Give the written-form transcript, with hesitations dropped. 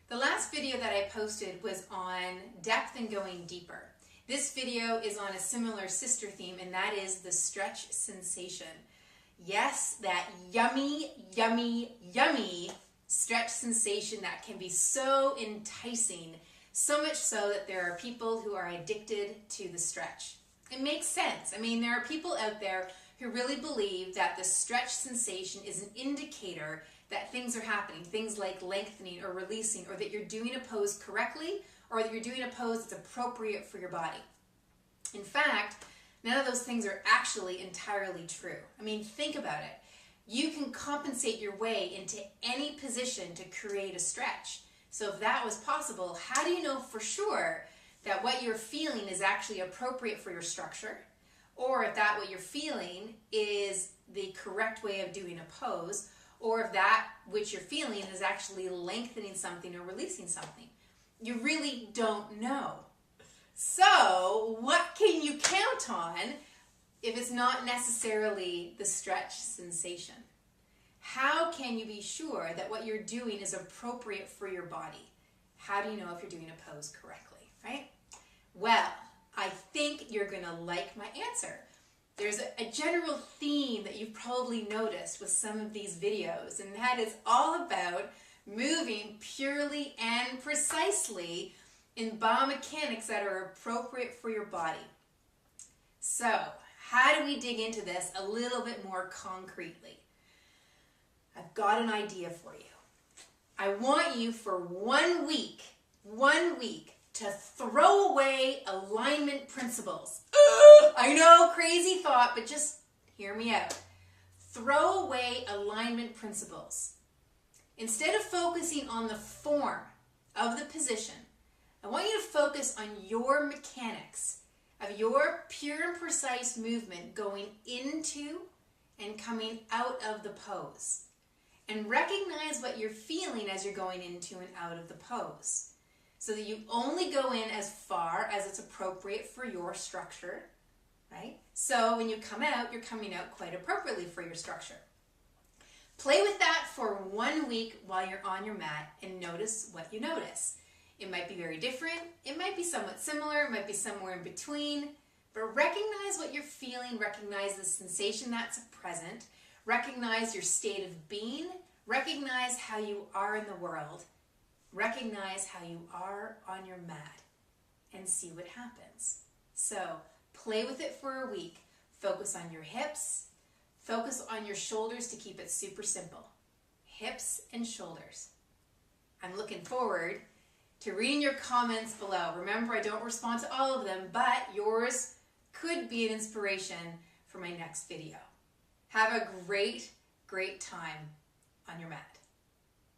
The last video that I posted was on depth and going deeper. This video is on a similar sister theme, and that is the stretch sensation. Yes, that yummy, yummy, yummy stretch sensation that can be so enticing, so much so that there are people who are addicted to the stretch. It makes sense. I mean, there are people out there who really believe that the stretch sensation is an indicator that things are happening, things like lengthening or releasing, or that you're doing a pose correctly, or that you're doing a pose that's appropriate for your body. In fact, none of those things are actually entirely true. I mean, think about it. You can compensate your way into any position to create a stretch. So if that was possible, how do you know for sure that what you're feeling is actually appropriate for your structure? Or if that what you're feeling is the correct way of doing a pose, or if that which you're feeling is actually lengthening something or releasing something. You really don't know. So what can you count on if it's not necessarily the stretch sensation? How can you be sure that what you're doing is appropriate for your body? How do you know if you're doing a pose correctly, right? Well, I think you're going to like my answer. There's a general theme that you've probably noticed with some of these videos, and that is all about moving purely and precisely in biomechanics that are appropriate for your body. So, how do we dig into this a little bit more concretely? I've got an idea for you. I want you for 1 week, to throw away alignment principles. I know, crazy thought, but just hear me out. Throw away alignment principles. Instead of focusing on the form of the position, I want you to focus on your mechanics of your pure and precise movement going into and coming out of the pose. And recognize what you're feeling as you're going into and out of the pose, so that you only go in as far as it's appropriate for your structure, right? So when you come out, you're coming out quite appropriately for your structure. Play with that for 1 week while you're on your mat and notice what you notice. It might be very different, it might be somewhat similar, it might be somewhere in between, but recognize what you're feeling, recognize the sensation that's present, recognize your state of being, recognize how you are in the world, recognize how you are on your mat, and see what happens. So play with it for a week. Focus on your hips. Focus on your shoulders to keep it super simple. Hips and shoulders. I'm looking forward to reading your comments below. Remember, I don't respond to all of them, but yours could be an inspiration for my next video. Have a great, great time on your mat.